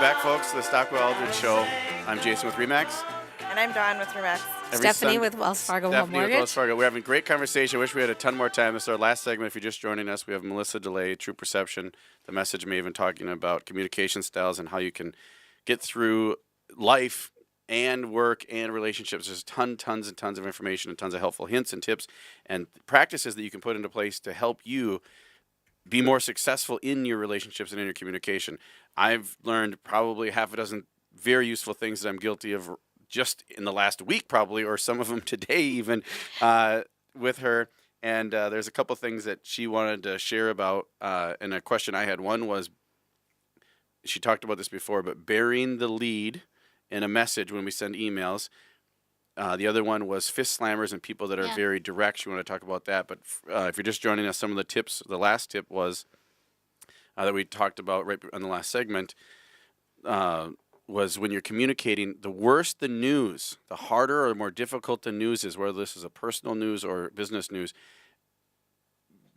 back, folks, to the Stockwell Aldridge Show. I'm Jason with RE/MAX. And I'm Dawn with RE/MAX. Stephanie with Wells Fargo Home Mortgage. With Wells Fargo. We're having a great conversation. I wish we had a ton more time. This is our last segment. If you're just joining us, we have Melissa DeLay, True Perception, The Message Maven, talking about communication styles and how you can get through life and work and relationships. There's tons and tons of information and tons of helpful hints and tips and practices that you can put into place to help you be more successful in your relationships and in your communication. I've learned probably half a dozen very useful things that I'm guilty of just in the last week probably, or some of them today even, with her. And there's a couple things that she wanted to share about. And a question I had, one was, she talked about this before, but burying the lead in a message when we send emails. The other one was fist slammers and people that are very direct. She wanted to talk about that. But if you're just joining us, some of the tips, the last tip was that we talked about right on the last segment, was when you're communicating, the worse the news, the harder or more difficult the news is, whether this is a personal news or business news,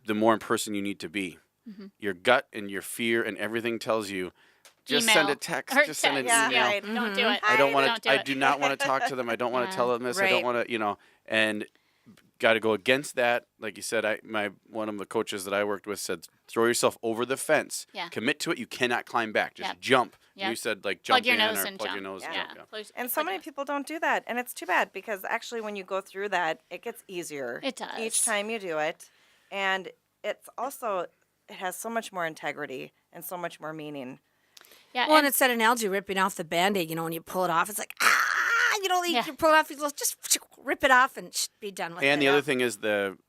the more in person you need to be. Mm-hmm. Your gut and your fear and everything tells you, just send a text, just send an email. Right. Mm-hmm. Don't do it. I don't want to. I do not want to talk to them. I don't want to tell them this. Right. I don't want to, and got to go against that. Like you said, one of the coaches that I worked with said, throw yourself over the fence. Yeah. Commit to it. You cannot climb back. Just jump. Yep. You said like jump Plug your in nose or and plug jump. your nose and Yeah. jump. Yeah. And so many people don't do that. And it's too bad because actually when you go through that, it gets easier. It does. Each time you do it. And it has so much more integrity and so much more meaning. Yeah, Well, and it's that analogy, ripping off the Band-Aid, when you pull it off, it's like, you pull it off, you just rip it off and be done with it. And the other thing is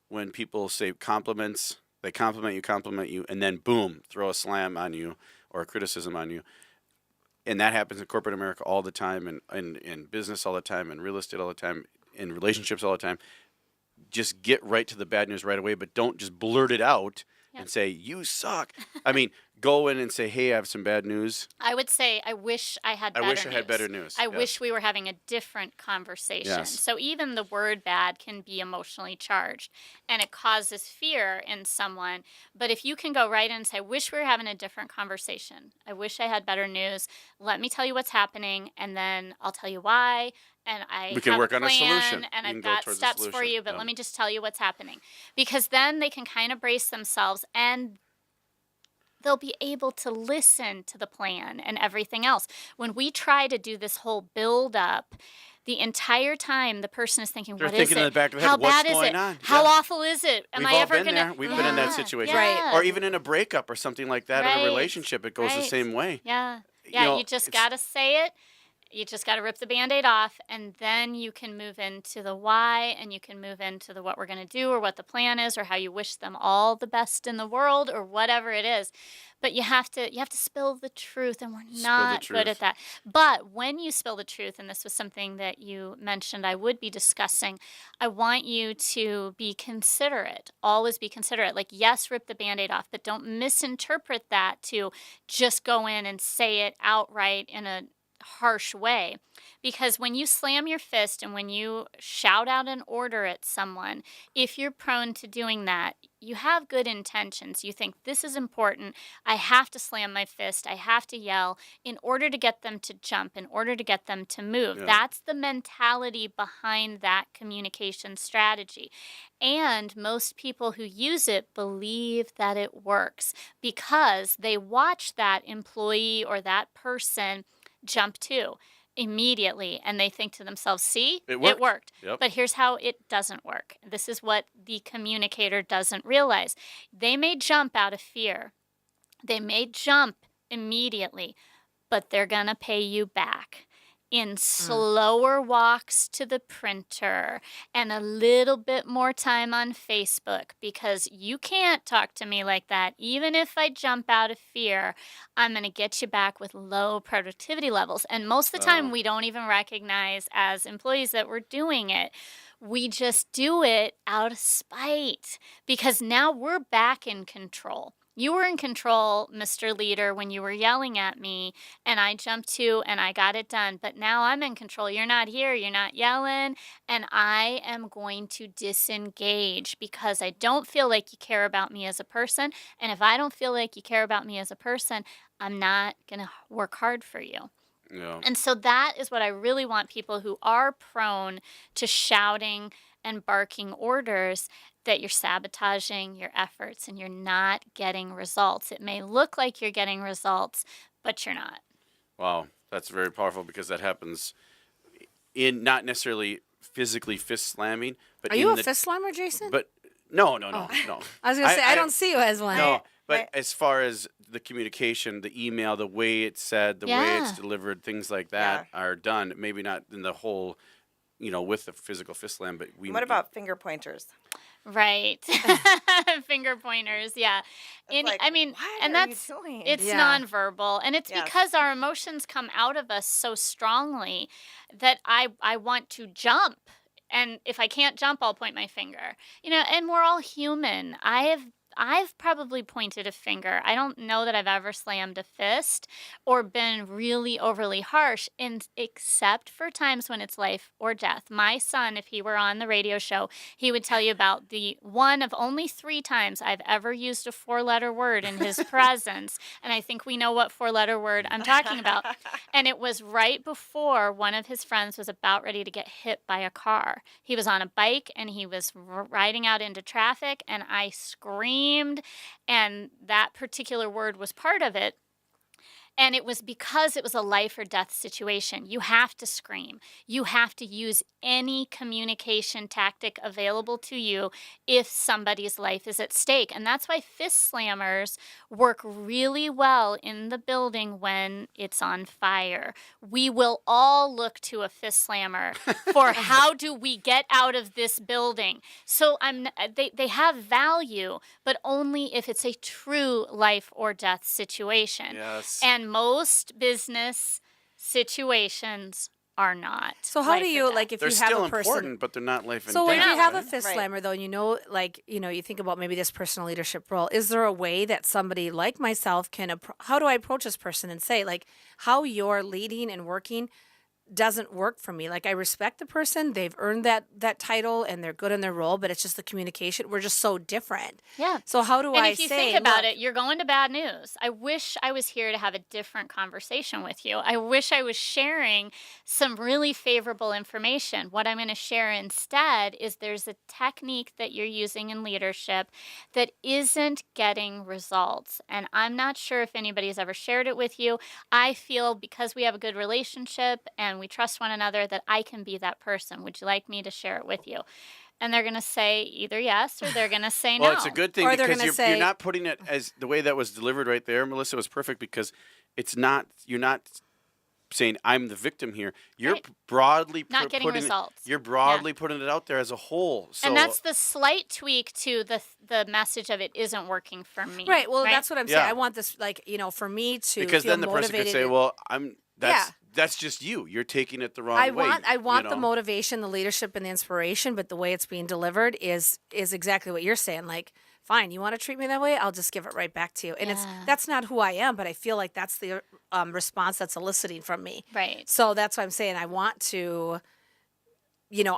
when people say compliments, they compliment you, and then boom, throw a slam on you or a criticism on you. And that happens in corporate America all the time, and in business all the time, in real estate all the time, in relationships all the time. Just get right to the bad news right away, but don't just blurt it out and say, you suck. I mean, go in and say, hey, I have some bad news. I would say, I wish I had better news. I had better news. I wish we were having a different conversation. Yes. So even the word bad can be emotionally charged, and it causes fear in someone. But if you can go right in and say, I wish we were having a different conversation. I wish I had better news. Let me tell you what's happening, and then I'll tell you why. And We can have work a on a plan, solution. and You I've can go got towards a steps for solution. you, but Yeah. let me just tell you what's happening. Because then they can kind of brace themselves, and they'll be able to listen to the plan and everything else. When we try to do this whole build up, the entire time the person is thinking, They're what is thinking it? in the back of their How head, what's bad is going it? on? How Yeah. awful is it? Am We've I all ever been going to? there. We've been in that situation. Yeah. Or even in a breakup or something like that in Right. a relationship, it goes the Right. same way. Yeah. You Yeah, know, you just it's- got to say it. You just got to rip the Band-Aid off, and then you can move into the why, and you can move into the what we're going to do or what the plan is or how you wish them all the best in the world or whatever it is. But you have to spill the truth, and we're not good at that. But when you spill the truth, and this was something that you mentioned I would be discussing, I want you to be considerate. Always be considerate. Like, yes, rip the Band-Aid off, but don't misinterpret that to just go in and say it outright in a harsh way. Because when you slam your fist and when you shout out an order at someone, if you're prone to doing that, you have good intentions. You think, this is important. I have to slam my fist. I have to yell in order to get them to jump, in order to get them to move. Yeah. That's the mentality behind that communication strategy. And most people who use it believe that it works because they watch that employee or that person jump to immediately, and they think to themselves, see, It worked. Yep. But here's how it doesn't work. This is what the communicator doesn't realize. They may jump out of fear. They may jump immediately, but they're going to pay you back in slower walks to the printer and a little bit more time on Facebook, because you can't talk to me like that. Even if I jump out of fear, I'm going to get you back with low productivity levels. And most of the time, we don't even recognize as employees that we're doing it. We just do it out of spite because now we're back in control. You were in control, Mr. Leader, when you were yelling at me, and I jumped to and I got it done. But now I'm in control. You're not here. You're not yelling. And I am going to disengage because I don't feel like you care about me as a person. And if I don't feel like you care about me as a person, I'm not going to work hard for you. Yeah. And so that is what I really want people who are prone to shouting and barking orders, that you're sabotaging your efforts and you're not getting results. It may look like you're getting results, but you're not. Wow, that's very powerful because that happens in not necessarily physically fist slamming, but Are you a fist slammer, Jason? But no. I was gonna say I don't see you as one. No, but Right. as far as the communication, the email, the way it's said, the way it's Yeah. delivered, things like that are done. Maybe not in the whole, with the physical fist slam, but What about finger pointers? Right. Finger pointers, yeah. Like, I mean, what and are you that's doing? it's Yeah. nonverbal, and it's Yes. because our emotions come out of us so strongly that I want to jump, and if I can't jump, I'll point my finger. And we're all human. I've probably pointed a finger. I don't know that I've ever slammed a fist or been really overly harsh, except for times when it's life or death. My son, if he were on the radio show, he would tell you about the one of only 3 times I've ever used a 4-letter word in his presence. And I think we know what 4-letter word I'm talking about. And it was right before one of his friends was about ready to get hit by a car. He was on a bike and he was riding out into traffic, and I screamed, and that particular word was part of it. And it was because it was a life or death situation. You have to scream. You have to use any communication tactic available to you if somebody's life is at stake. And that's why fist slammers work really well in the building when it's on fire. We will all look to a fist slammer for how do we get out of this building. So they have value, but only if it's a true life or death situation. Yes. And most business situations are not. So how life do or you, death. like, if They're you have still a person? important, but they're not life and So when death. you have a right? fist Right. slammer, though, you think about maybe this personal leadership role. Is there a way that somebody like myself can? How do I approach this person and say, like, how you're leading and working doesn't work for me? Like, I respect the person; they've earned that title, and they're good in their role. But it's just the communication. We're just so different. Yeah. So how do And I if you say? think about look, it, you're going to bad news. I wish I was here to have a different conversation with you. I wish I was sharing some really favorable information. What I'm going to share instead is there's a technique that you're using in leadership that isn't getting results. And I'm not sure if anybody's ever shared it with you. I feel because we have a good relationship and we trust one another that I can be that person. Would you like me to share it with you? And they're going to say either yes or they're going to say no. Well, it's a good thing Or they're because gonna you're say- not putting it as the way that was delivered right there, Melissa, was perfect because you're not saying I'm the victim here. You're Right. broadly Not getting putting results. You're broadly putting it out there as a whole. So And that's the slight tweak to the message of it isn't working for me. right. Well, that's what I'm saying. Yeah. I want this, like, for me to because feel then the person could motivated say, and- "Well, Yeah. that's just you. You're taking it the wrong I way." want the motivation, the leadership, and the inspiration, but the way it's being delivered is exactly what you're saying. Like, fine, you want to treat me that way, I'll just give it right back to you. And Yeah. that's not who I am, but I feel like that's the response that's eliciting from me. Right. So that's why I'm saying I want to,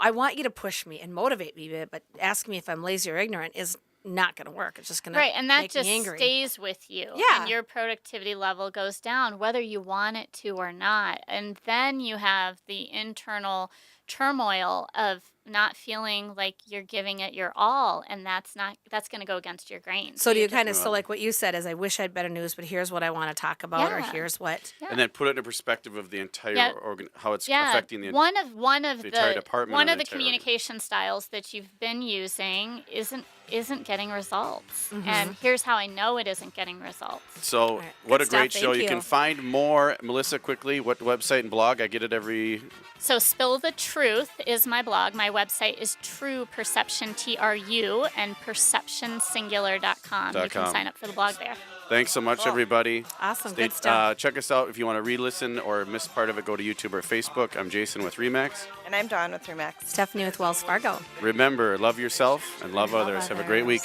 I want you to push me and motivate me, but ask me if I'm lazy or ignorant is not going to work. It's just going Right, and that make just me angry. stays with you. Yeah. And your productivity level goes down whether you want it to or not. And then you have the internal turmoil of not feeling like you're giving it your all, and that's going to go against your grain. So do you're you kind of, just- so like what you said is, I wish I had better news, but here's what I want to talk about, or Yeah. here's what. Yeah. And then put it in perspective of the entire Yeah. how it's Yeah, affecting the one of the entire department one or of the the entire communication styles that you've been using isn't getting results. Mm-hmm. And here's how I know it isn't getting results. So, right. what Good a great stuff. show. Thank You can you. find more, Melissa, quickly. What website and blog? I get it every. So Spill the Truth is my blog. My website is True Perception, TRU, and perceptionsingular.com. You can .com. sign up for the blog there. Thanks so much, everybody. Awesome. Good stuff. Check us out if you want to re-listen or miss part of it. Go to YouTube or Facebook. I'm Jason with Remax. And I'm Dawn with Remax. Stephanie with Wells Fargo. Remember, love yourself and love others. Have a great week.